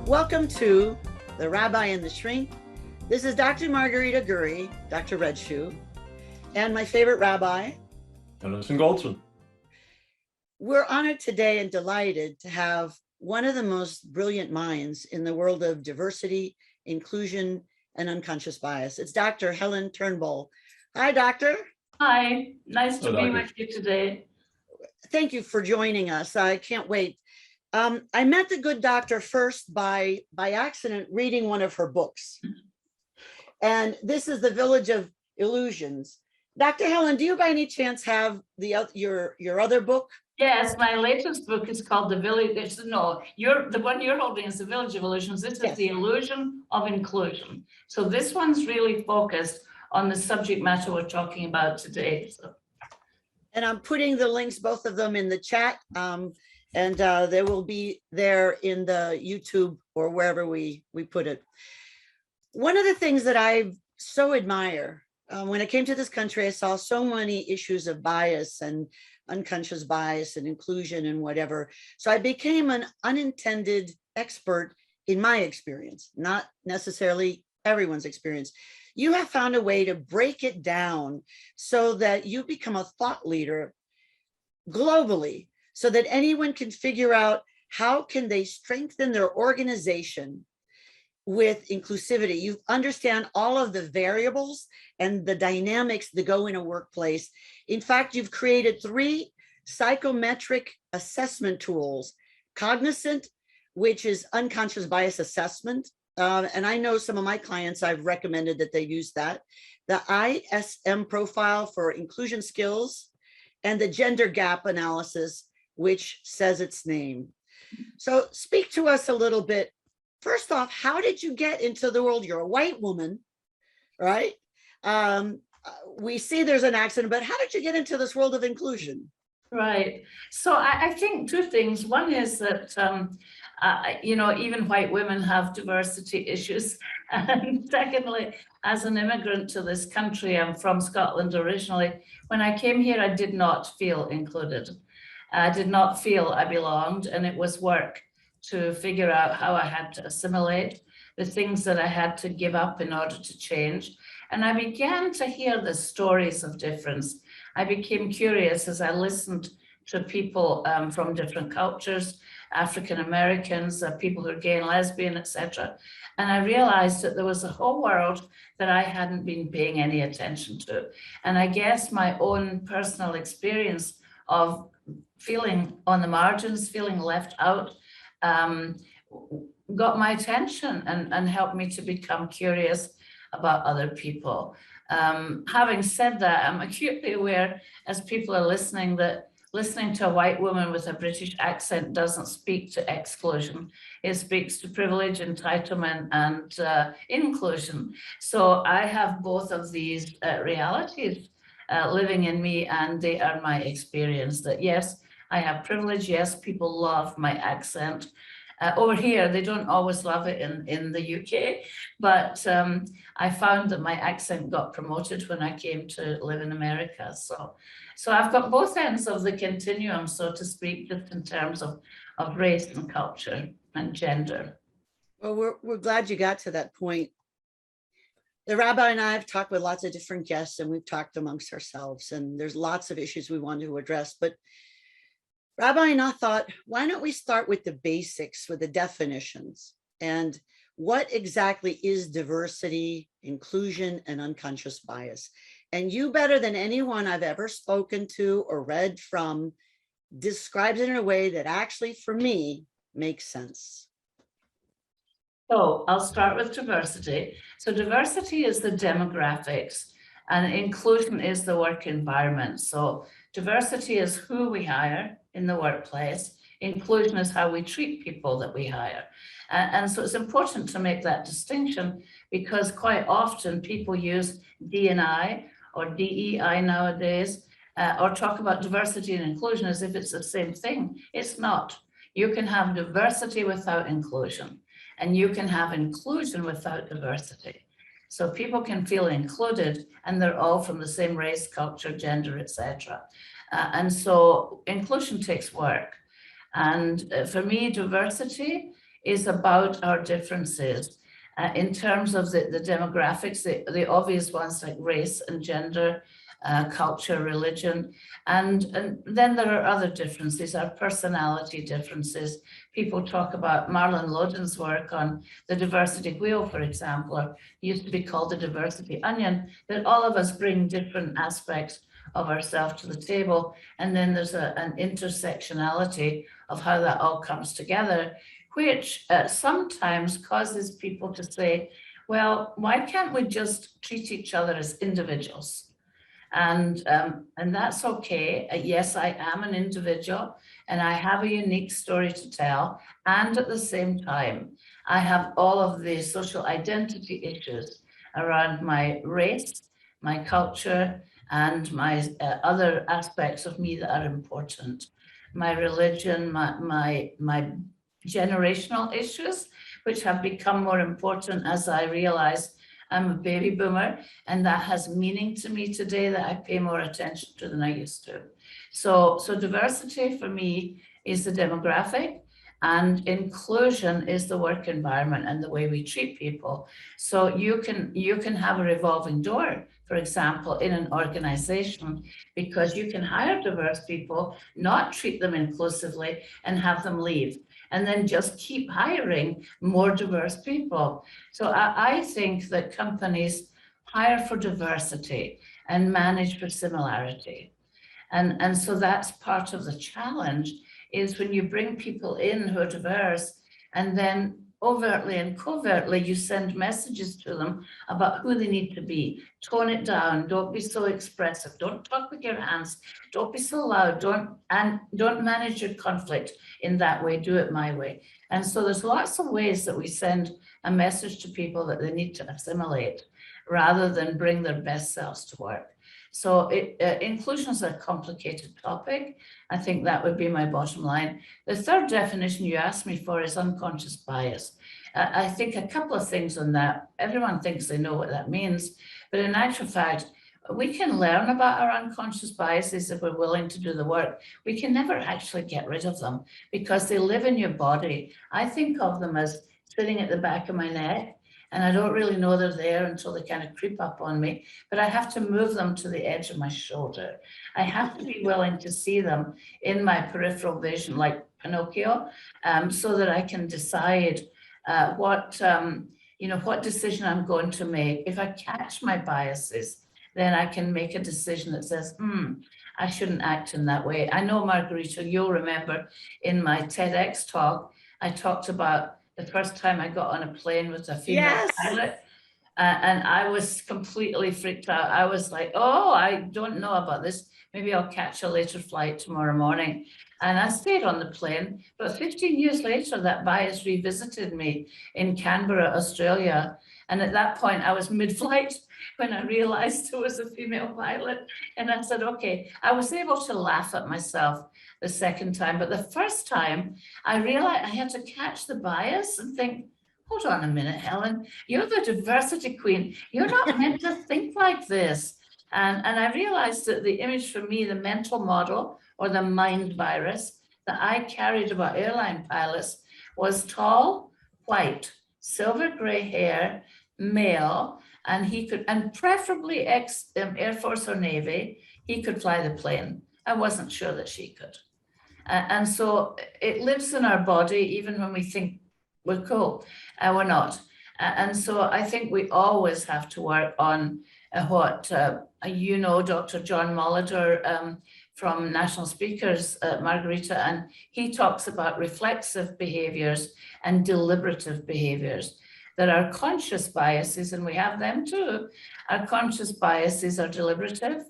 Welcome to The Rabbi and the Shrink. This is Dr. Margarita Gurri, Dr. Red Shoe, and my favorite rabbi, Yonason Goldson. We're honored today and delighted to have one of the most brilliant minds in the world of diversity, inclusion, and unconscious bias. It's Dr. Helen Turnbull. Hi, doctor. Hi, nice to be with you today. Thank you for joining us. I can't wait. I met the good doctor first by accident reading one of her books. And this is The Village of Illusions. Dr. Helen, do you by any chance have your other book? Yes, my latest book is called The Village. No, the one you're holding is The Village of Illusions. This is The Illusion of Inclusion. So this one's really focused on the subject matter we're talking about today. And I'm putting the links, both of them, in the chat. And they will be there in the YouTube or wherever we put it. One of the things that I so admire, when I came to this country, I saw so many issues of bias and unconscious bias and inclusion and whatever. So I became an unintended expert in my experience, not necessarily everyone's experience. You have found a way to break it down so that you become a thought leader globally, so that anyone can figure out how can they strengthen their organization with inclusivity. You understand all of the variables and the dynamics that go in a workplace. In fact, you've created 3 psychometric assessment tools: Cognizant, which is unconscious bias assessment. And I know some of my clients, I've recommended that they use that. The ISM profile for inclusion skills, and the gender gap analysis, which says its name. So speak to us a little bit. First off, how did you get into the world? You're a white woman, right? We see there's an accident, but how did you get into this world of inclusion? Right. So I think 2 things. One is that, even white women have diversity issues. And secondly, as an immigrant to this country, I'm from Scotland originally. When I came here, I did not feel included. I did not feel I belonged, and it was work to figure out how I had to assimilate, the things that I had to give up in order to change. And I began to hear the stories of difference. I became curious as I listened to people from different cultures, African Americans, people who are gay and lesbian, etc. And I realized that there was a whole world that I hadn't been paying any attention to. And I guess my own personal experience of feeling on the margins, feeling left out, got my attention and helped me to become curious about other people. Having said that, I'm acutely aware, as people are listening, that listening to a white woman with a British accent doesn't speak to exclusion. It speaks to privilege, entitlement, and inclusion. So I have both of these realities living in me, and they are my experience that yes, I have privilege. Yes, people love my accent. Over here, they don't always love it in the UK, but I found that my accent got promoted when I came to live in America. So I've got both ends of the continuum, so to speak, just in terms of race and culture and gender. Well, we're glad you got to that point. The rabbi and I have talked with lots of different guests, and we've talked amongst ourselves, and there's lots of issues we want to address. But Rabbi and I thought, why don't we start with the basics, with the definitions, and what exactly is diversity, inclusion, and unconscious bias? And you, better than anyone I've ever spoken to or read from, describes it in a way that actually, for me, makes sense. So I'll start with diversity. So diversity is the demographics, and inclusion is the work environment. So diversity is who we hire in the workplace. Inclusion is how we treat people that we hire. And so it's important to make that distinction, because quite often people use D&I or DEI nowadays, or talk about diversity and inclusion as if it's the same thing. It's not. You can have diversity without inclusion, and you can have inclusion without diversity. So people can feel included, and they're all from the same race, culture, gender, etc. And so inclusion takes work. And for me, diversity is about our differences in terms of the demographics, the obvious ones like race and gender, culture, religion, and then there are other differences, our personality differences. People talk about Marlon Loden's work on the diversity wheel, for example, or used to be called the diversity onion, that all of us bring different aspects of ourselves to the table. And then there's an intersectionality of how that all comes together, which sometimes causes people to say, well, why can't we just treat each other as individuals? And that's okay. Yes, I am an individual and I have a unique story to tell. And at the same time, I have all of the social identity issues around my race, my culture, and my other aspects of me that are important. My religion, my generational issues, which have become more important as I realize I'm a baby boomer, and that has meaning to me today that I pay more attention to than I used to. So diversity for me is the demographic, and inclusion is the work environment and the way we treat people. So you can have a revolving door, for example, in an organization, because you can hire diverse people, not treat them inclusively, and have them leave, and then just keep hiring more diverse people. So I think that companies hire for diversity and manage for similarity. And so that's part of the challenge, is when you bring people in who are diverse, and then overtly and covertly you send messages to them about who they need to be. Tone it down, don't be so expressive, don't talk with your hands, don't be so loud, don't manage your conflict in that way, do it my way. And so there's lots of ways that we send a message to people that they need to assimilate rather than bring their best selves to work. So inclusion is a complicated topic. I think that would be my bottom line. The third definition you asked me for is unconscious bias. I think a couple of things on that. Everyone thinks they know what that means, but in actual fact, we can learn about our unconscious biases if we're willing to do the work. We can never actually get rid of them because they live in your body. I think of them as sitting at the back of my neck, and I don't really know they're there until they kind of creep up on me, but I have to move them to the edge of my shoulder. I have to be willing to see them in my peripheral vision, like Pinocchio, so that I can decide what decision I'm going to make. If I catch my biases, then I can make a decision that says, I shouldn't act in that way. I know, Margarita, you'll remember in my TEDx talk, I talked about the first time I got on a plane with a female pilot, and I was completely freaked out. I was like, oh, I don't know about this. Maybe I'll catch a later flight tomorrow morning. And I stayed on the plane, but 15 years later, that bias revisited me in Canberra, Australia. And at that point, I was mid-flight when I realized there was a female pilot. And I said, okay, I was able to laugh at myself the second time. But the first time, I realized I had to catch the bias and think, hold on a minute, Helen, you're the diversity queen. You're not meant to think like this. And I realized that the image for me, the mental model or the mind virus that I carried about airline pilots was tall, white, silver gray hair, male, and preferably ex-Air Force or Navy, he could fly the plane. I wasn't sure that she could. And so it lives in our body, even when we think we're cool, we're not. And so I think we always have to work on what, Dr. John Molitor from National Speakers, Margarita, and he talks about reflexive behaviors and deliberative behaviors. There are conscious biases, and we have them too. Our conscious biases are deliberative,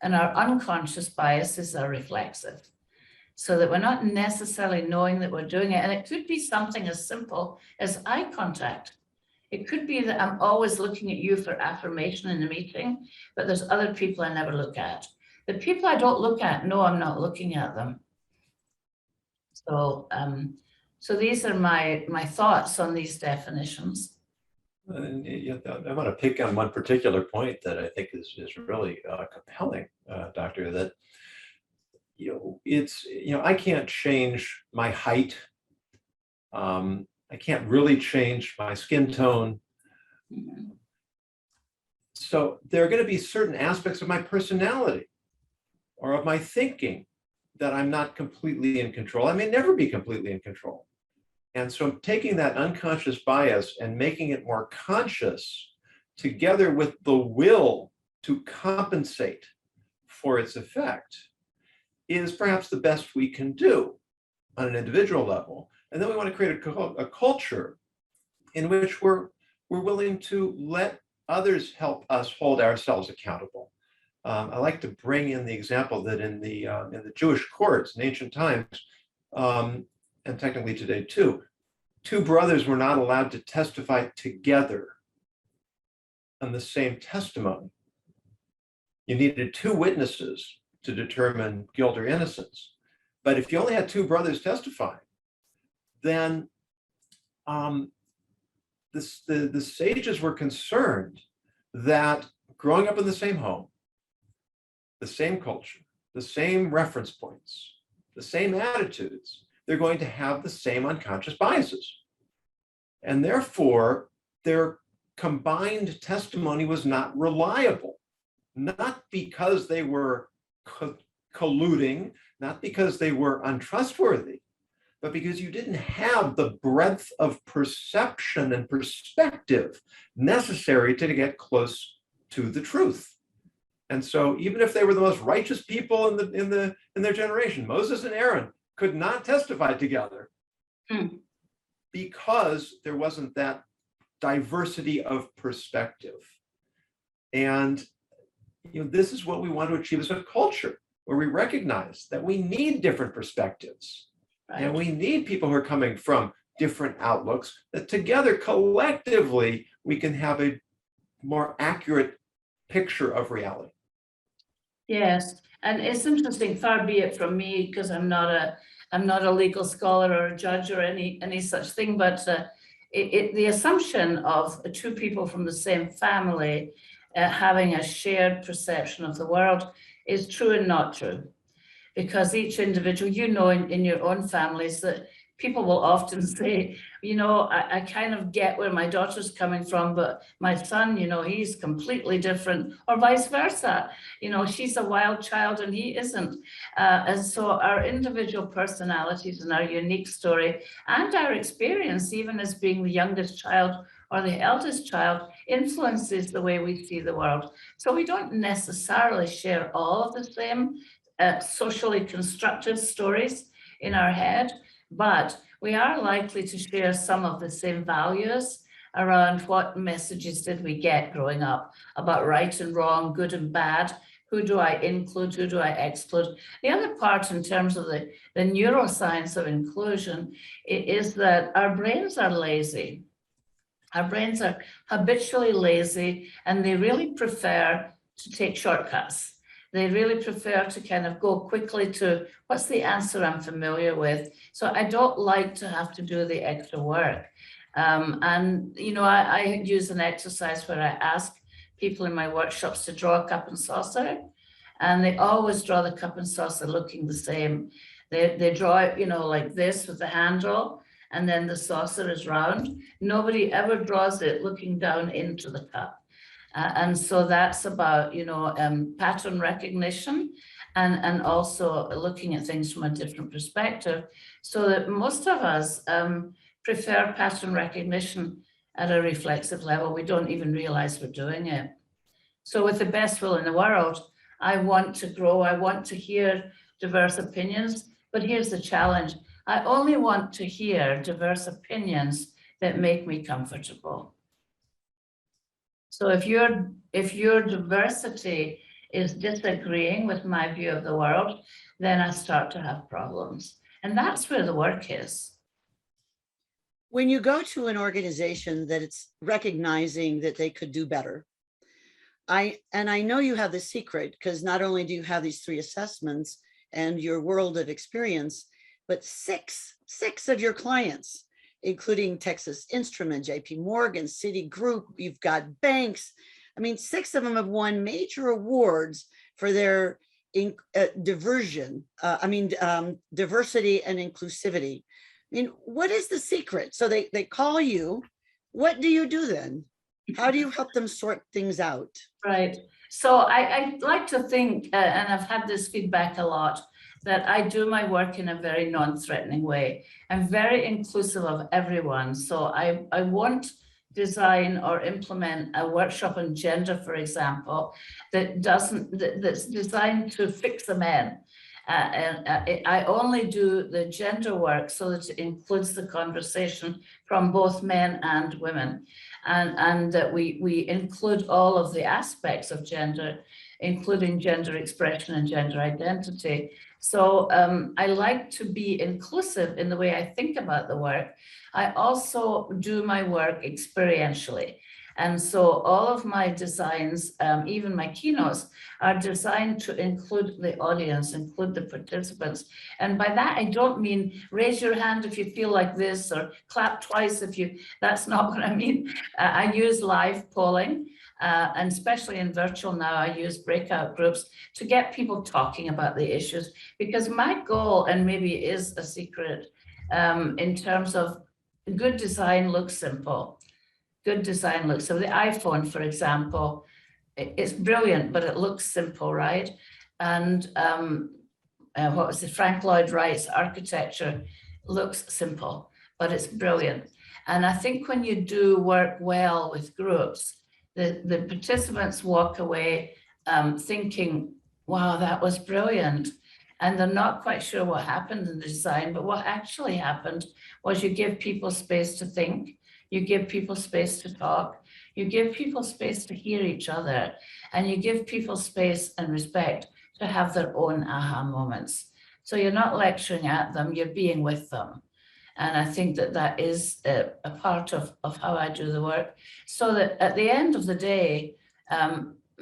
and our unconscious biases are reflexive. So that we're not necessarily knowing that we're doing it. And it could be something as simple as eye contact. It could be that I'm always looking at you for affirmation in a meeting, but there's other people I never look at. The people I don't look at know I'm not looking at them. So, so these are my thoughts on these definitions. And I want to pick on one particular point that I think is really compelling, Doctor, that I can't change my height. I can't really change my skin tone. Mhm. So there are going to be certain aspects of my personality or of my thinking that I'm not completely in control. I may never be completely in control. And so taking that unconscious bias and making it more conscious together with the will to compensate for its effect is perhaps the best we can do on an individual level. And then we want to create a culture in which we're willing to let others help us hold ourselves accountable. I like to bring in the example that in the Jewish courts in ancient times, and technically today too, two brothers were not allowed to testify together on the same testimony. You needed two witnesses to determine guilt or innocence. But if you only had two brothers testifying, then the sages were concerned that growing up in the same home, the same culture, the same reference points, the same attitudes, they're going to have the same unconscious biases. And therefore, their combined testimony was not reliable, not because they were colluding, not because they were untrustworthy, but because you didn't have the breadth of perception and perspective necessary to get close to the truth. And so even if they were the most righteous people in their generation, Moses and Aaron could not testify together because there wasn't that diversity of perspective. And this is what we want to achieve as a culture, where we recognize that we need different perspectives. Right. And we need people who are coming from different outlooks, that together, collectively, we can have a more accurate picture of reality. Yes, and it's interesting, far be it from me, because I'm not a legal scholar or a judge or any such thing, but the assumption of two people from the same family having a shared perception of the world is true and not true. Because each individual, in your own families, that people will often say, I kind of get where my daughter's coming from, but my son, he's completely different, or vice versa. She's a wild child and he isn't. And so our individual personalities and our unique story and our experience, even as being the youngest child or the eldest child, influences the way we see the world. So we don't necessarily share all of the same socially constructed stories in our head, but we are likely to share some of the same values around what messages did we get growing up about right and wrong, good and bad, who do I include, who do I exclude. The other part in terms of the neuroscience of inclusion is that our brains are lazy. Our brains are habitually lazy, and they really prefer to take shortcuts. They really prefer to kind of go quickly to what's the answer I'm familiar with. So I don't like to have to do the extra work. I use an exercise where I ask people in my workshops to draw a cup and saucer, and they always draw the cup and saucer looking the same. They draw it, like this with the handle, and then the saucer is round. Nobody ever draws it looking down into the cup. And so that's about, pattern recognition and also looking at things from a different perspective, so that most of us prefer pattern recognition at a reflexive level. We don't even realize we're doing it. So with the best will in the world, I want to grow. I want to hear diverse opinions, but here's the challenge. I only want to hear diverse opinions that make me comfortable. So if your diversity is disagreeing with my view of the world, then I start to have problems. And that's where the work is. When you go to an organization that it's recognizing that they could do better, I know you have the secret, because not only do you have these 3 assessments and your world of experience, but six of your clients, including Texas Instrument, JP Morgan, Citigroup, you've got banks. 6 of them have won major awards for their diversity and inclusivity. mean, what is the secret? So they call you. What do you do then? How do you help them sort things out? Right. So I like to think, and I've had this feedback a lot, that I do my work in a very non-threatening way. I'm very inclusive of everyone. So I won't design or implement a workshop on gender, for example, that's designed to fix the men. I only do the gender work so that it includes the conversation from both men and women. And that we include all of the aspects of gender, including gender expression and gender identity. So I like to be inclusive in the way I think about the work. I also do my work experientially. And so all of my designs, even my keynotes, are designed to include the audience, include the participants. And by that, I don't mean raise your hand if you feel like this or clap twice if you, that's not what I mean. I use live polling, and especially in virtual now, I use breakout groups to get people talking about the issues, because my goal, and maybe it is a secret, in terms of good design looks simple. Good design looks, so the iPhone, for example, it's brilliant, but it looks simple, right? And what was it? Frank Lloyd Wright's architecture looks simple, but it's brilliant. And I think when you do work well with groups, the participants walk away thinking, wow, that was brilliant. And they're not quite sure what happened in the design, but what actually happened was you give people space to think, you give people space to talk, you give people space to hear each other, and you give people space and respect to have their own aha moments. So you're not lecturing at them, you're being with them. And I think that that is a part of how I do the work. So that at the end of the day,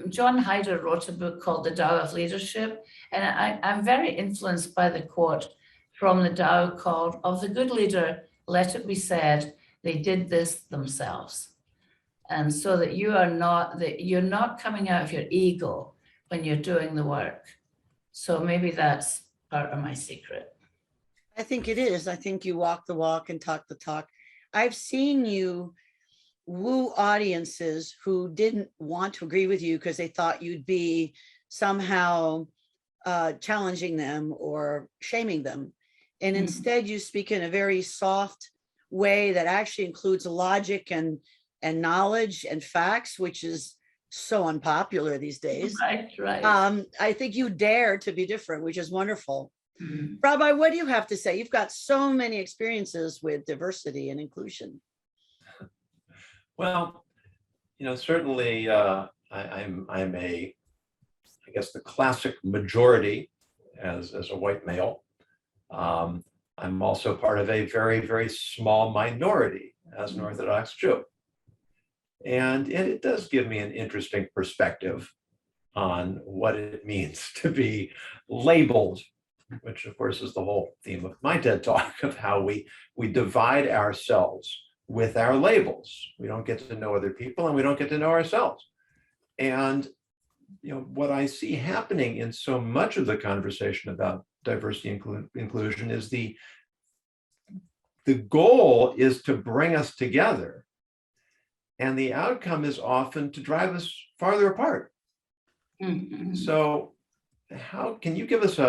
John Hyder wrote a book called The Tao of Leadership. And I'm very influenced by the quote from the Tao called, "Of the good leader, let it be said, they did this themselves." And so that you're not coming out of your ego when you're doing the work. So maybe that's part of my secret. I think it is. I think you walk the walk and talk the talk. I've seen you woo audiences who didn't want to agree with you because they thought you'd be somehow challenging them or shaming them. And instead you speak in a very soft way that actually includes logic and knowledge and facts, which is so unpopular these days. Right. I think you dare to be different, which is wonderful. Rabbi, what do you have to say? You've got so many experiences with diversity and inclusion. Well, certainly I'm a, I guess, the classic majority as a white male. I'm also part of a very, very small minority as an Orthodox Jew. And it does give me an interesting perspective on what it means to be labeled, which of course is the whole theme of my TED Talk, of how we divide ourselves with our labels. We don't get to know other people and we don't get to know ourselves. And what I see happening in so much of the conversation about diversity and inclusion is the goal is to bring us together, and the outcome is often to drive us farther apart. So how can you give us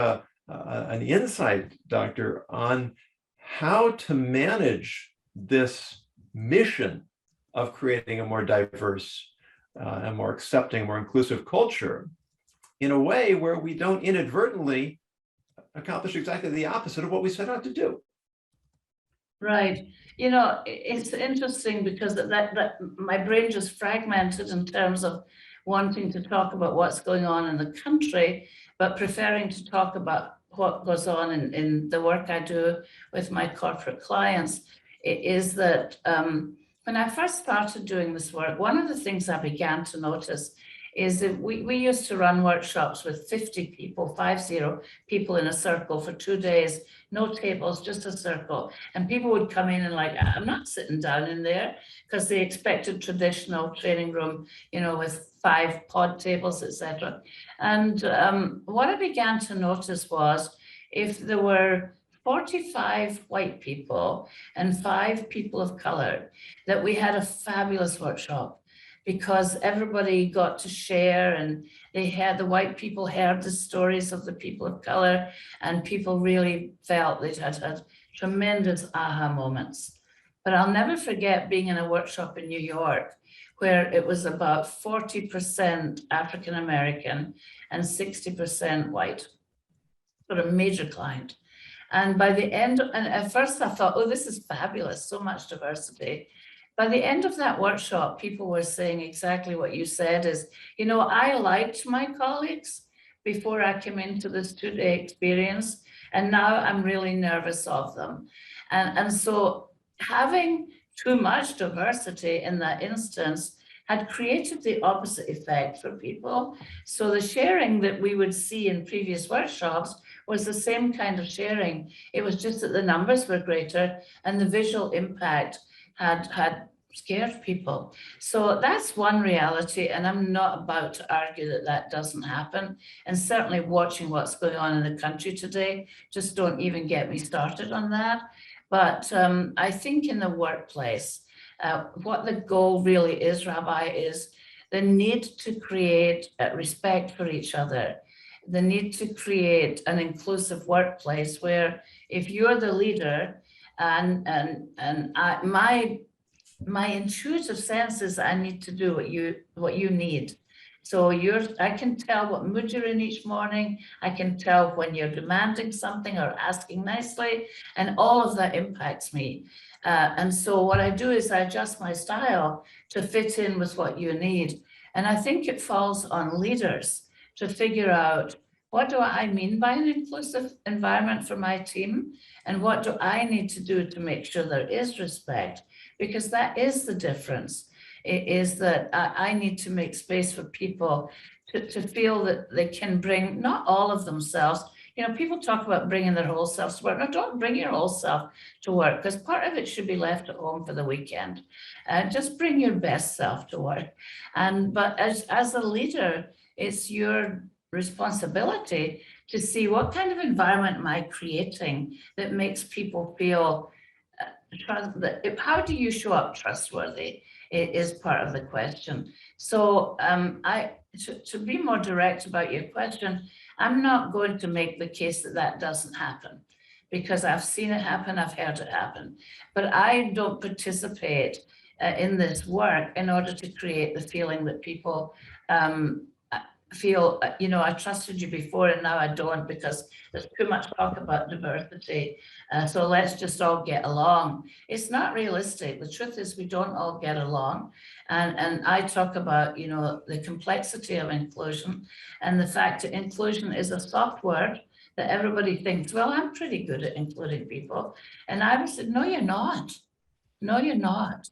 an insight, Doctor, on how to manage this mission of creating a more diverse, a more accepting, more inclusive culture in a way where we don't inadvertently accomplish exactly the opposite of what we set out to do? Right. It's interesting because that my brain just fragmented in terms of wanting to talk about what's going on in the country, but preferring to talk about what goes on in the work I do with my corporate clients. Is that when I first started doing this work, one of the things I began to notice is that we used to run workshops with 50 people in a circle for 2 days, no tables, just a circle. And people would come in and like, I'm not sitting down in there, because they expected traditional training room, with 5 pod tables, etc. And what I began to notice was if there were 45 white people and 5 people of color, that we had a fabulous workshop because everybody got to share, and the white people heard the stories of the people of color, and people really felt they had tremendous aha moments. But I'll never forget being in a workshop in New York where it was about 40% African American and 60% white, sort of major client. And by the end, and at first I thought, oh, this is fabulous, so much diversity. By the end of that workshop, people were saying exactly what you said is, you know, I liked my colleagues before I came into this 2-day experience, and now I'm really nervous of them. And so having too much diversity in that instance had created the opposite effect for people. So the sharing that we would see in previous workshops was the same kind of sharing. It was just that the numbers were greater and the visual impact had scared people. So that's one reality, and I'm not about to argue that that doesn't happen. And certainly watching what's going on in the country today, just don't even get me started on that. But I think in the workplace, what the goal really is, Rabbi, is the need to create respect for each other, the need to create an inclusive workplace where if you're the leader, my intuitive sense is I need to do what you need. So I can tell what mood you're in each morning. I can tell when you're demanding something or asking nicely, and all of that impacts me. And so what I do is I adjust my style to fit in with what you need. And I think it falls on leaders to figure out, what do I mean by an inclusive environment for my team? And what do I need to do to make sure there is respect? Because that is the difference. It is that I need to make space for people to feel that they can bring not all of themselves. You know, people talk about bringing their whole self to work. No, don't bring your whole self to work, because part of it should be left at home for the weekend. Just bring your best self to work. But as a leader, it's your responsibility to see what kind of environment am I creating that makes people feel how do you show up trustworthy is part of the question. So to be more direct about your question, I'm not going to make the case that that doesn't happen, because I've seen it happen, I've heard it happen. But I don't participate in this work in order to create the feeling that people feel, you know, I trusted you before and now I don't because there's too much talk about diversity. So let's just all get along. It's not realistic. The truth is we don't all get along. And I talk about, you know, the complexity of inclusion and the fact that inclusion is a soft word that everybody thinks, well, I'm pretty good at including people. And I would say, no, you're not. No, you're not.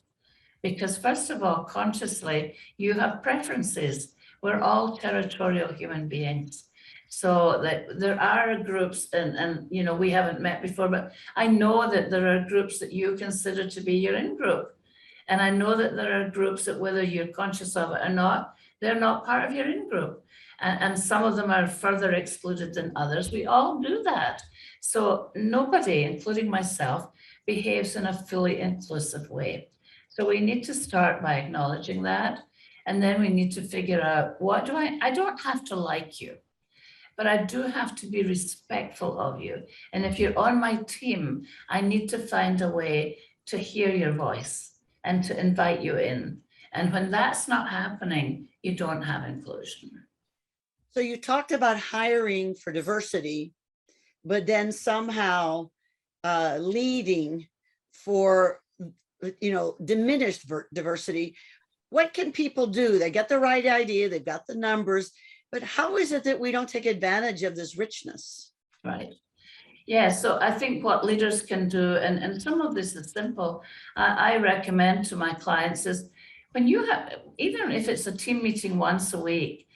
Because first of all, consciously, you have preferences. We're all territorial human beings. So that there are groups, and you know, we haven't met before, but I know that there are groups that you consider to be your in-group. And I know that there are groups that whether you're conscious of it or not, they're not part of your in-group. And some of them are further excluded than others. We all do that. So nobody, including myself, behaves in a fully inclusive way. So we need to start by acknowledging that. And then we need to figure out, what do I don't have to like you, but I do have to be respectful of you. And if you're on my team, I need to find a way to hear your voice and to invite you in. And when that's not happening, you don't have inclusion. So you talked about hiring for diversity, but then somehow leading for, you know, diminished diversity. What can people do? They get the right idea, they've got the numbers, but how is it that we don't take advantage of this richness? Right. Yeah, so I think what leaders can do, and some of this is simple, I recommend to my clients is when you have, even if it's a team meeting once a week,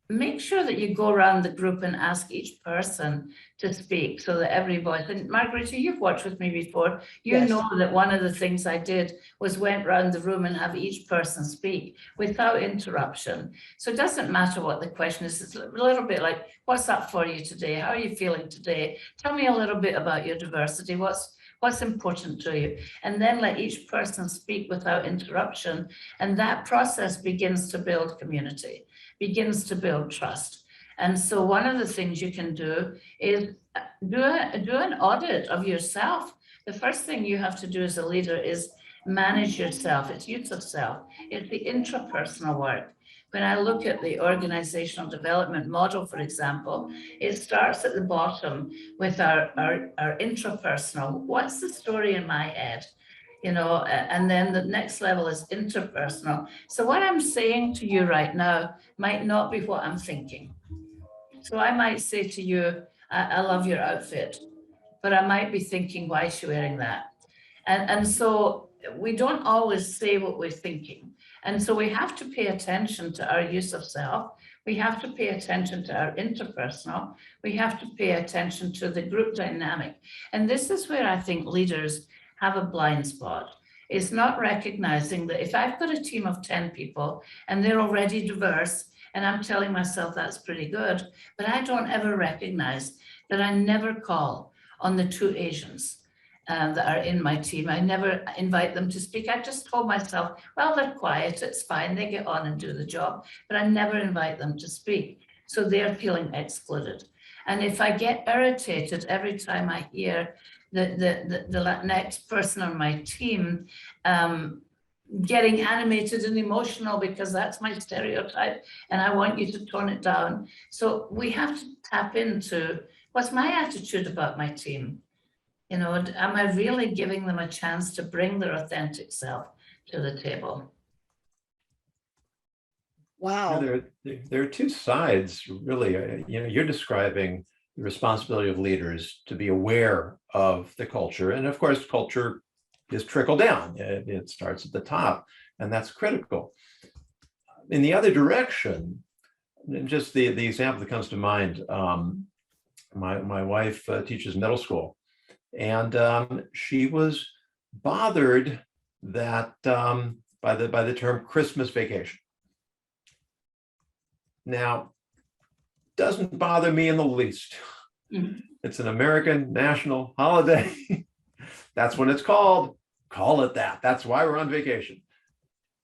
make sure that you go around the group and ask each person to speak so that every voice, and Margarita, you've watched with me before, you Yes. know that one of the things I did was went around the room and have each person speak without interruption. So it doesn't matter what the question is, it's a little bit like, what's up for you today? How are you feeling today? Tell me a little bit about your diversity. What's important to you? And then let each person speak without interruption. And that process begins to build community, begins to build trust. And so one of the things you can do is do an audit of yourself. The first thing you have to do as a leader is manage yourself. It's use of self. It's the intrapersonal work. When I look at the organizational development model, for example, it starts at the bottom with our intrapersonal. What's the story in my head? You know, and then the next level is interpersonal. So what I'm saying to you right now might not be what I'm thinking. So I might say to you, I love your outfit, but I might be thinking, why is she wearing that? And so we don't always say what we're thinking. And so we have to pay attention to our use of self. We have to pay attention to our interpersonal. We have to pay attention to the group dynamic. And this is where I think leaders have a blind spot. It's not recognizing that if I've got a team of 10 people and they're already diverse, and I'm telling myself that's pretty good, but I don't ever recognize that I never call on the 2 Asians that are in my team. I never invite them to speak. I just told myself, well, they're quiet, it's fine, they get on and do the job, but I never invite them to speak. So they're feeling excluded. And if I get irritated every time I hear the next person on my team getting animated and emotional because that's my stereotype and I want you to tone it down. So we have to tap into what's my attitude about my team? You know, am I really giving them a chance to bring their authentic self to the table? Wow. There are 2 sides, really. You know, you're describing the responsibility of leaders to be aware of the culture. And of course, culture is trickle down. It starts at the top, and that's critical. In the other direction, just the example that comes to mind, my wife teaches middle school, and she was bothered that by the term Christmas vacation. Now, doesn't bother me in the least. Mhm. It's an American national holiday. That's what it's called. Call it that. That's why we're on vacation.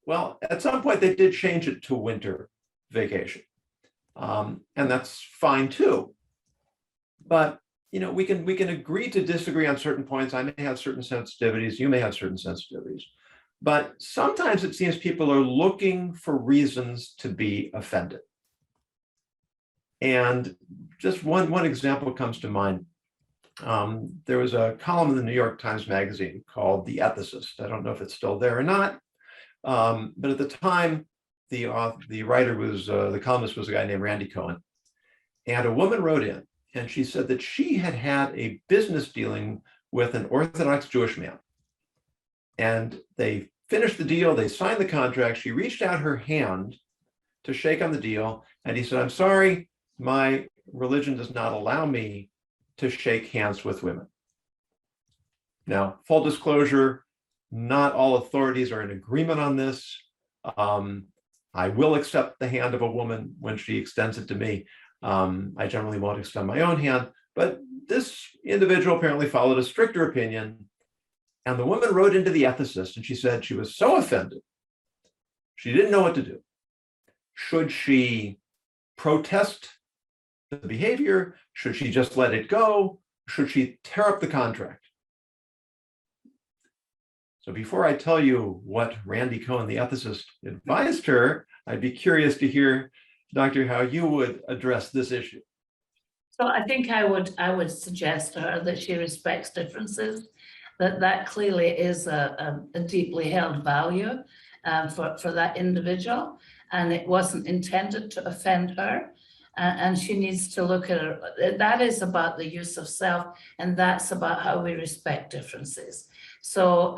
Well, at some point they did change it to winter vacation. And that's fine too. But you know, we can agree to disagree on certain points. I may have certain sensitivities, you may have certain sensitivities. But sometimes it seems people are looking for reasons to be offended. And just one example comes to mind. There was a column in the New York Times Magazine called The Ethicist. I don't know if it's still there or not. But at the time, the writer was, the columnist was a guy named Randy Cohen. And a woman wrote in, and she said that she had had a business dealing with an Orthodox Jewish man. And they finished the deal, they signed the contract. She reached out her hand to shake on the deal. And he said, I'm sorry, my religion does not allow me to shake hands with women. Now, full disclosure, not all authorities are in agreement on this. I will accept the hand of a woman when she extends it to me. I generally won't extend my own hand, but this individual apparently followed a stricter opinion. And the woman wrote into The Ethicist, and she said she was so offended, she didn't know what to do. Should she protest the behavior? Should she just let it go? Should she tear up the contract? So before I tell you what Randy Cohen, the ethicist, advised her, I'd be curious to hear, Doctor, how you would address this issue. So I think I would suggest to her that she respects differences, that clearly is a deeply held value for that individual, and it wasn't intended to offend her. And she needs to look at it. That is about the use of self, and that's about how we respect differences. So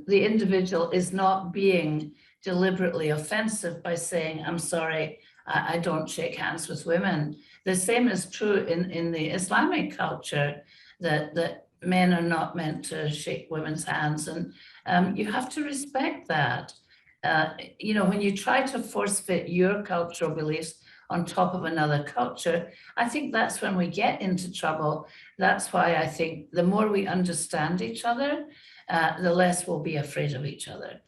the individual is not being deliberately offensive by saying, I'm sorry, I don't shake hands with women. The same is true in the Islamic culture, that men are not meant to shake women's hands, and you have to respect that. You know, when you try to force fit your cultural beliefs on top of another culture, I think that's when we get into trouble. That's why I think the more we understand each other, the less we'll be afraid of each other.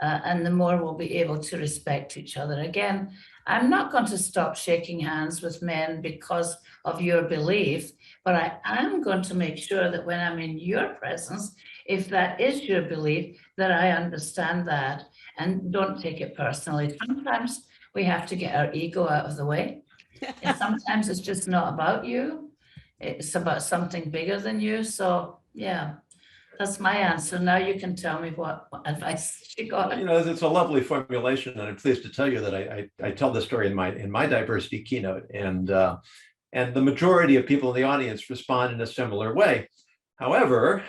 And the more we'll be able to respect each other. Again, I'm not going to stop shaking hands with men because of your belief, but I am going to make sure that when I'm in your presence, if that is your belief, that I understand that and don't take it personally. Sometimes we have to get our ego out of the way. And sometimes it's just not about you. It's about something bigger than you. So yeah, that's my answer. Now you can tell me what advice you got. You know, it's a lovely formulation, and I'm pleased to tell you that I tell this story in my diversity keynote, and the majority of people in the audience respond in a similar way. However,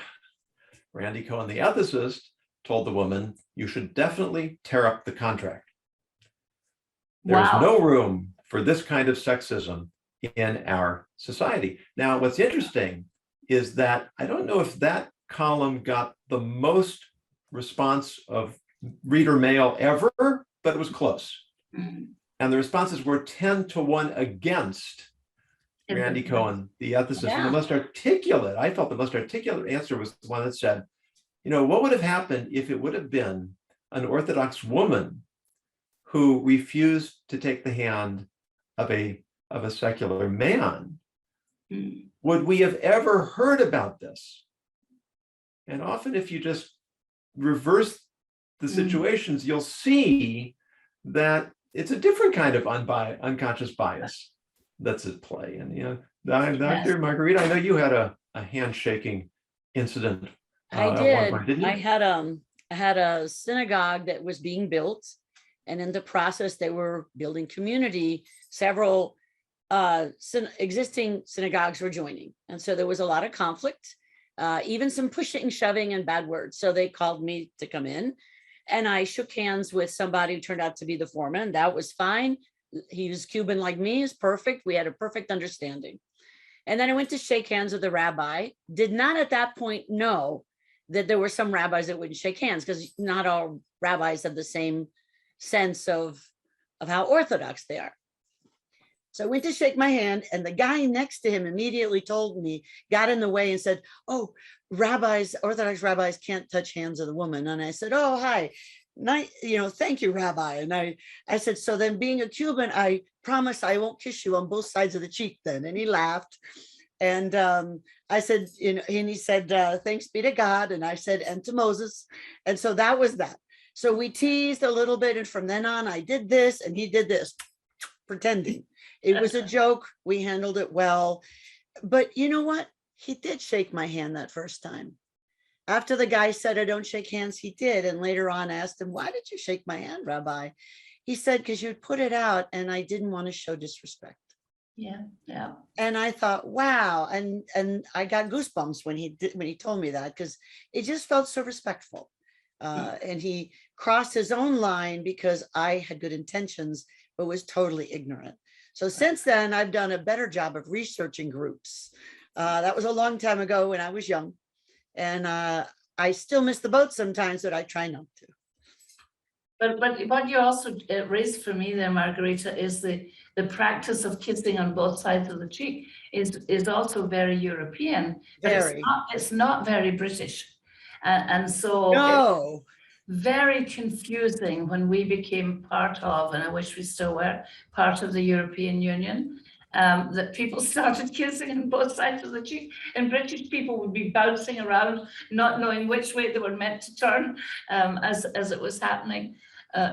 Randy Cohen, the ethicist, told the woman, "You should definitely tear up the contract. There's Wow. no room for this kind of sexism in our society." Now, what's interesting is that I don't know if that column got the most response of reader mail ever, but it was close. Mhm. And the responses were 10-1 against Randy Cohen, the ethicist. And the most articulate, I felt the most articulate answer was the one that said, you know, what would have happened if it would have been an Orthodox woman who refused to take the hand of a secular man? Mm. Would we have ever heard about this? And often if you just reverse the situations, you'll see that it's a different kind of unconscious bias that's at play. And, you know, Dr. Margarita, I know you had a handshaking incident. I at did. one point, didn't you? I had a synagogue that was being built, and in the process, they were building community. Several existing synagogues were joining, and so there was a lot of conflict, even some pushing, shoving, and bad words. So they called me to come in, and I shook hands with somebody who turned out to be the foreman. That was fine. He was Cuban like me, is perfect. We had a perfect understanding. And then I went to shake hands with the rabbi. Did not at that point know that there were some rabbis that wouldn't shake hands, because not all rabbis have the same sense of how orthodox they are. So I went to shake my hand, and the guy next to him immediately told me, got in the way and said, "Oh, rabbis, Orthodox rabbis can't touch hands of the woman." And I said, "Oh, hi. Thank you, Rabbi." And I said, "So then, being a Cuban, I promise I won't kiss you on both sides of the cheek then." And he laughed. And I said, and he said, "Thanks be to God." And I said, "And to Moses." And so that was that. So we teased a little bit. And from then on, I did this and he did this, pretending. It was a joke. We handled it well. But you know what? He did shake my hand that first time. After the guy said, "I don't shake hands," he did. And later on, I asked him, "Why did you shake my hand, Rabbi?" He said, "Because you'd put it out and I didn't want to show disrespect." Yeah, yeah. And I thought, wow. And I got goosebumps when he told me that, because it just felt so respectful. And he crossed his own line because I had good intentions, but was totally ignorant. So since then, I've done a better job of researching groups. That was a long time ago when I was young. And I still miss the boat sometimes, but I try not to. But what you also raised for me there, Margarita, is the practice of kissing on both sides of the cheek is also very European, but it's not very British. And so No. Very confusing when we became part of, and I wish we still were, part of the European Union, that people started kissing on both sides of the cheek, and British people would be bouncing around, not knowing which way they were meant to turn as it was happening.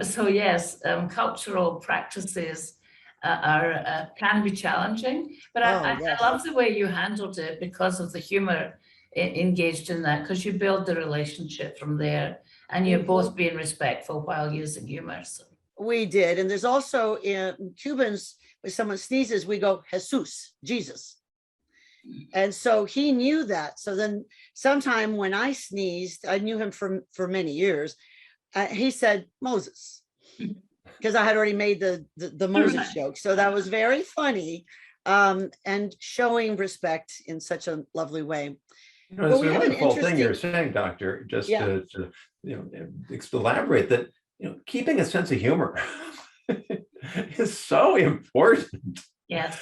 So yes, cultural practices can be challenging, but I love the way you handled it because of the humor engaged in that, because you build the relationship from there. And you're both being respectful while using humor. So. We did. And there's also in Cubans, when someone sneezes, we go, "Jesus, Jesus." And so he knew that. So then sometime when I sneezed, I knew him for many years. He said, "Moses." because I had already made the Moses Right. joke. So that was very funny, and showing respect in such a lovely way. You know, Well, it's we a have an wonderful thing you're interesting, saying, Doctor, just yeah, to elaborate that, keeping a sense of humor is so important. Yes.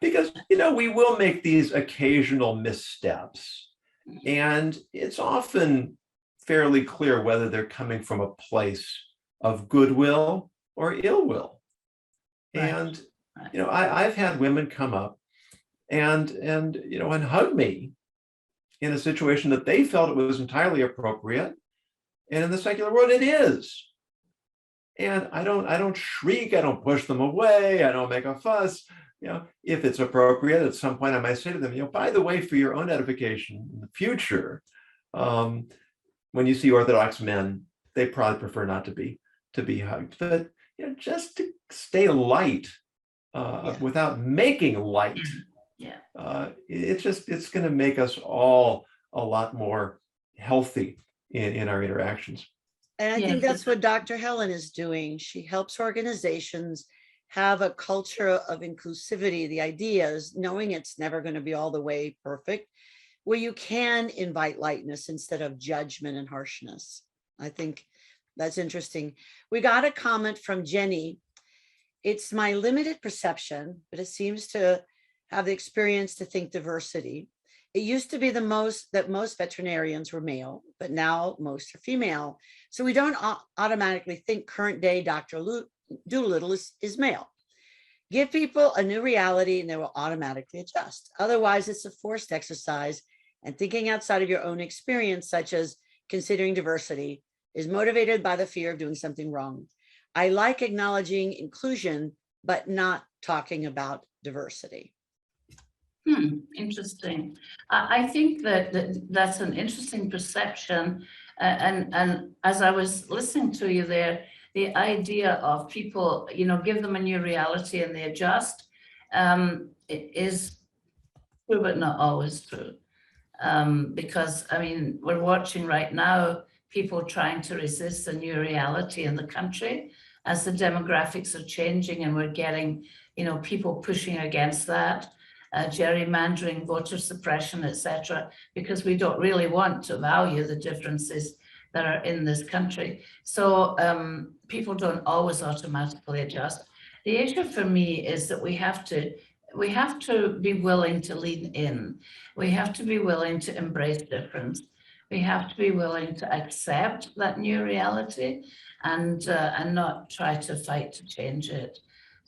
Because, we will make these occasional missteps, and it's often fairly clear whether they're coming from a place of goodwill or ill will. Right. And, Right. I've had women come up and hug me in a situation that they felt it was entirely appropriate. And in the secular world, it is. And I don't shriek, I don't push them away, I don't make a fuss. If it's appropriate, at some point I might say to them, by the way, for your own edification in the future, when you see Orthodox men, they probably prefer not to be hugged. But just to stay light, without making light. Yeah. It's going to make us all a lot more healthy in our interactions. and I Yeah, think for that's what Dr. Helen is doing. She helps organizations have a culture of inclusivity. The idea is knowing it's never going to be all the way perfect, where you can invite lightness instead of judgment and harshness. I think that's interesting. We got a comment from Jenny. It's my limited perception, but it seems to have the experience to think diversity. It used to be that most veterinarians were male, but now most are female. So we don't automatically think current day Dr. Doolittle is male. Give people a new reality and they will automatically adjust. Otherwise, it's a forced exercise, and thinking outside of your own experience, such as considering diversity, is motivated by the fear of doing something wrong. I like acknowledging inclusion, but not talking about diversity. Interesting. I think that's an interesting perception. And as I was listening to you there, the idea of people, give them a new reality and they adjust, it is true, but not always true. Because, we're watching right now people trying to resist the new reality in the country as the demographics are changing, and we're getting, people pushing against that. Gerrymandering, voter suppression, etc., because we don't really want to value the differences that are in this country. So people don't always automatically adjust. The issue for me is that we have to be willing to lean in. We have to be willing to embrace difference. We have to be willing to accept that new reality and not try to fight to change it.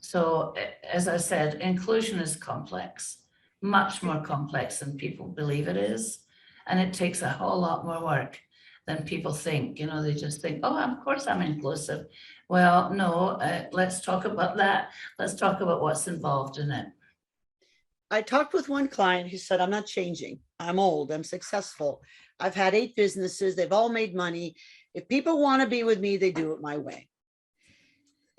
So, as I said, inclusion is complex, much more complex than people believe it is. And it takes a whole lot more work than people think. They just think, oh, of course I'm inclusive. Well, no, let's talk about that. Let's talk about what's involved in it. I talked with one client who said, I'm not changing. I'm old. I'm successful. I've had 8 businesses. They've all made money. If people want to be with me, they do it my way.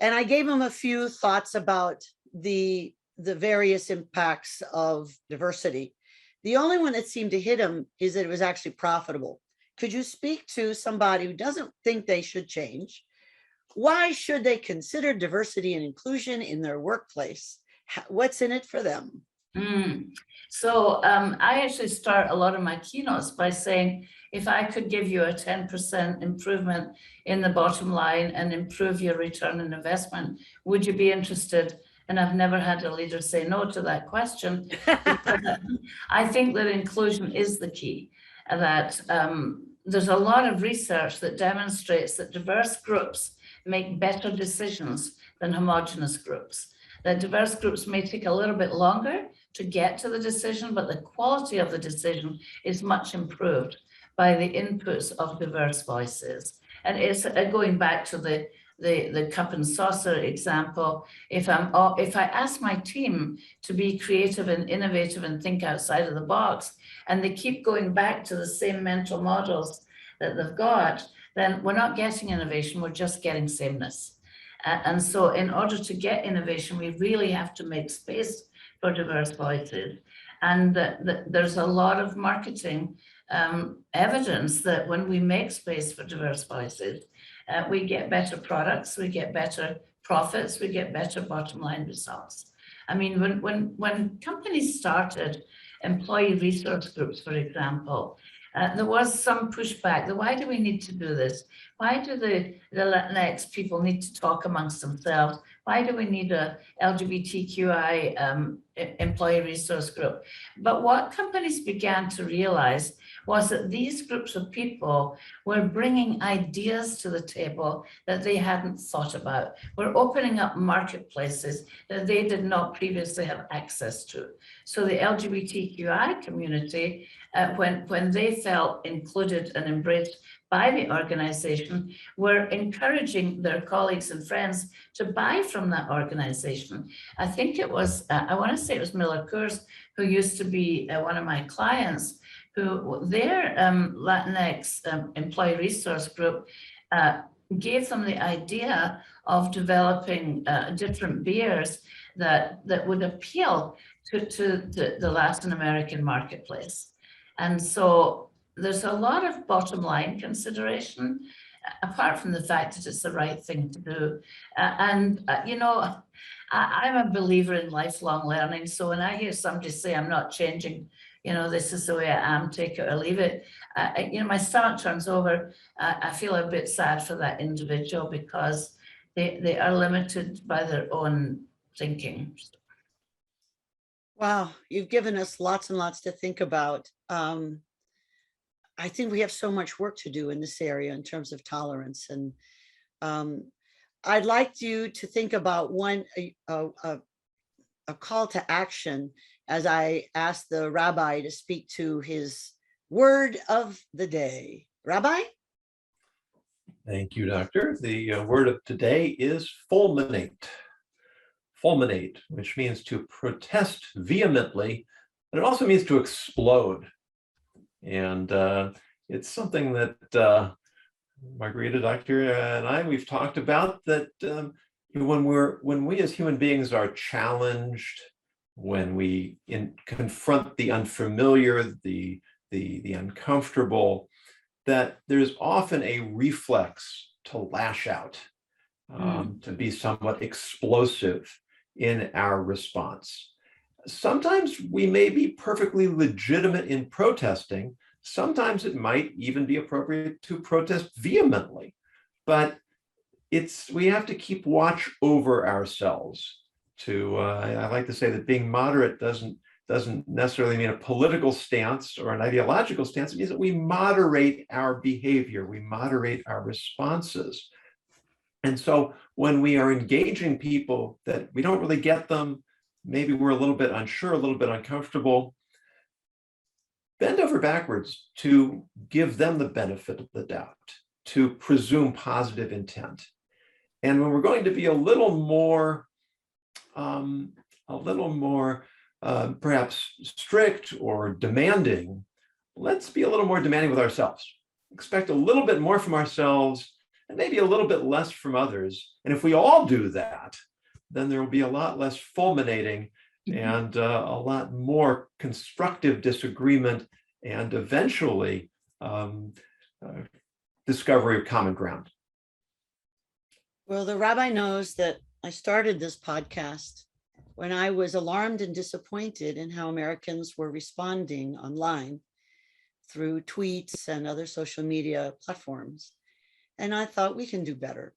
And I gave him a few thoughts about the various impacts of diversity. The only one that seemed to hit him is that it was actually profitable. Could you speak to somebody who doesn't think they should change? Why should they consider diversity and inclusion in their workplace? What's in it for them? So I actually start a lot of my keynotes by saying, if I could give you a 10% improvement in the bottom line and improve your return on investment, would you be interested? And I've never had a leader say no to that question. I think that inclusion is the key, that there's a lot of research that demonstrates that diverse groups make better decisions than homogenous groups. That diverse groups may take a little bit longer to get to the decision, but the quality of the decision is much improved by the inputs of diverse voices. And it's going back to the cup and saucer example. If I ask my team to be creative and innovative and think outside of the box, and they keep going back to the same mental models that they've got, then we're not getting innovation, we're just getting sameness. And so in order to get innovation, we really have to make space for diverse voices. And there's a lot of marketing evidence that when we make space for diverse voices, we get better products, we get better profits, we get better bottom line results. I mean, when companies started employee resource groups, for example, there was some pushback. Why do we need to do this? Why do the Latinx people need to talk amongst themselves? Why do we need a LGBTQI employee resource group? But what companies began to realize was that these groups of people were bringing ideas to the table that they hadn't thought about. We're opening up marketplaces that they did not previously have access to. So the LGBTQI community, when they felt included and embraced by the organization, were encouraging their colleagues and friends to buy from that organization. I think it was, I want to say it was Miller Coors, who used to be one of my clients, who their Latinx employee resource group gave them the idea of developing different beers that would appeal to the Latin American marketplace. And so there's a lot of bottom line consideration, apart from the fact that it's the right thing to do. You know, I'm a believer in lifelong learning. So when I hear somebody say, I'm not changing, you know, this is the way I am, take it or leave it, you know, my stomach turns over. I feel a bit sad for that individual because they are limited by their own thinking. Wow, you've given us lots and lots to think about. I think we have so much work to do in this area in terms of tolerance. And I'd like you to think about a call to action as I ask the rabbi to speak to his word of the day. Rabbi? Thank you, Doctor. The word of today is fulminate. Fulminate, which means to protest vehemently, but it also means to explode. And it's something that Margarita, Doctor, and we've talked about, that when we as human beings are challenged, when we confront the unfamiliar, the uncomfortable, that there's often a reflex to lash out, to be somewhat explosive in our response. Sometimes we may be perfectly legitimate in protesting. Sometimes it might even be appropriate to protest vehemently, but we have to keep watch over ourselves. I like to say that being moderate doesn't necessarily mean a political stance or an ideological stance. It means that we moderate our behavior, we moderate our responses. And so when we are engaging people that we don't really get them, maybe we're a little bit unsure, a little bit uncomfortable, bend over backwards to give them the benefit of the doubt, to presume positive intent. And when we're going to be a little more perhaps strict or demanding, let's be a little more demanding with ourselves. Expect a little bit more from ourselves and maybe a little bit less from others. And if we all do that, then there will be a lot less fulminating and a lot more constructive disagreement and eventually discovery of common ground. Well, the rabbi knows that I started this podcast when I was alarmed and disappointed in how Americans were responding online through tweets and other social media platforms. And I thought we can do better.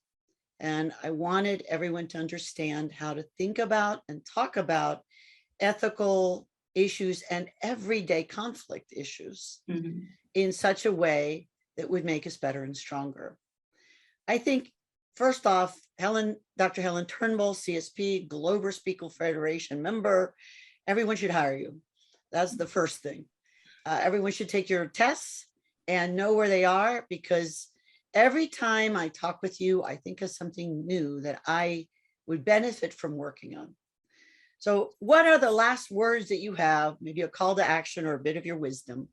And I wanted everyone to understand how to think about and talk about ethical issues and everyday conflict issues in such a way that would make us better and stronger. I think, first off, Dr. Helen Turnbull, CSP, Global Speaker Federation member, everyone should hire you. That's the first thing. Everyone should take your tests and know where they are, because every time I talk with you, I think of something new that I would benefit from working on. So what are the last words that you have, maybe a call to action or a bit of your wisdom?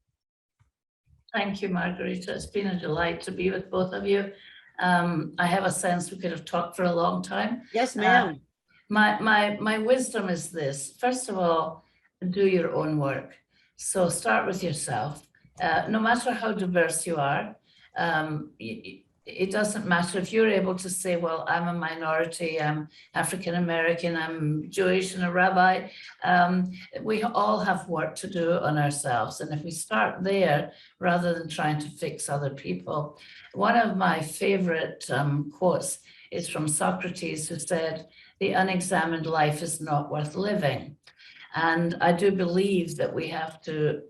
Thank you, Margarita. It's been a delight to be with both of you. I have a sense we could have talked for a long time. Yes, ma'am. My wisdom is this. First of all, do your own work. So start with yourself. No matter how diverse you are, it doesn't matter if you're able to say, well, I'm a minority, I'm African American, I'm Jewish and a rabbi. We all have work to do on ourselves. And if we start there, rather than trying to fix other people, one of my favorite quotes is from Socrates, who said, "The unexamined life is not worth living." And I do believe that we have to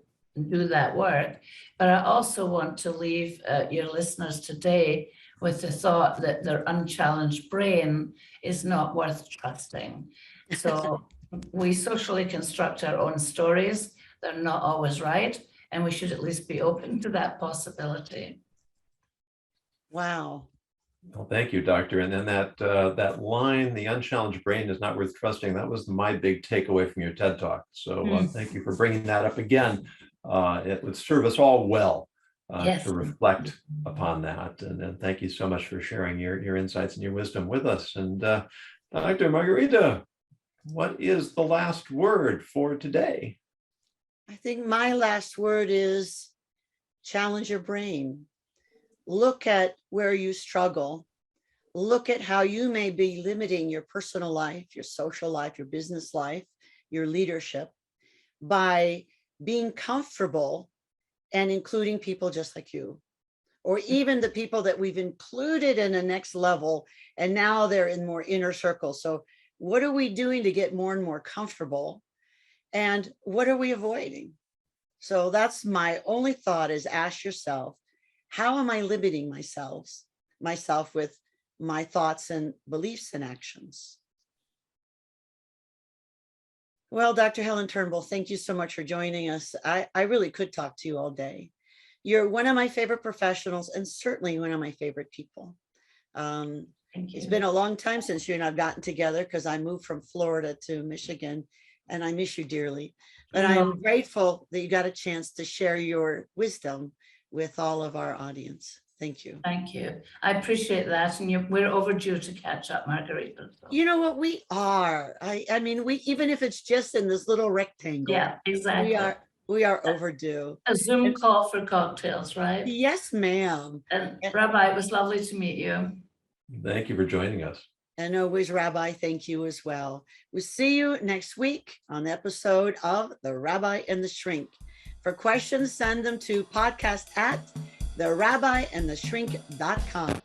do that work. But I also want to leave your listeners today with the thought that their unchallenged brain is not worth trusting. So we socially construct our own stories. They're not always right. And we should at least be open to that possibility. Wow. Well, thank you, Doctor. And then that line, "the unchallenged brain is not worth trusting," that was my big takeaway from your TED Talk. So thank you for bringing that up again. It would serve us all well Yes. to reflect upon that. And then thank you so much for sharing your insights and your wisdom with us. And Dr. Margarita, what is the last word for today? I think my last word is challenge your brain. Look at where you struggle. Look at how you may be limiting your personal life, your social life, your business life, your leadership by being comfortable and including people just like you, or even the people that we've included in the next level, and now they're in more inner circles. So what are we doing to get more and more comfortable? And what are we avoiding? So that's my only thought, is ask yourself, how am I limiting myself with my thoughts and beliefs and actions? Well, Dr. Helen Turnbull, thank you so much for joining us. I really could talk to you all day. You're one of my favorite professionals and certainly one of my favorite people. Thank you. It's been a long time since you and I've gotten together because I moved from Florida to Michigan and I miss you dearly. But I'm grateful that you got a chance to share your wisdom with all of our audience. Thank you. Thank you. I appreciate that. And we're overdue to catch up, Margarita. So. You know what, we are. I mean, we, even if it's just in this little rectangle. Yeah, exactly. We are overdue. A Zoom call for cocktails, right? Yes, ma'am. And Rabbi, it was lovely to meet you. Thank you for joining us. And always, Rabbi, thank you as well. We'll see you next week on the episode of The Rabbi and the Shrink. For questions, send them to podcast@therabbiandtheshrink.com.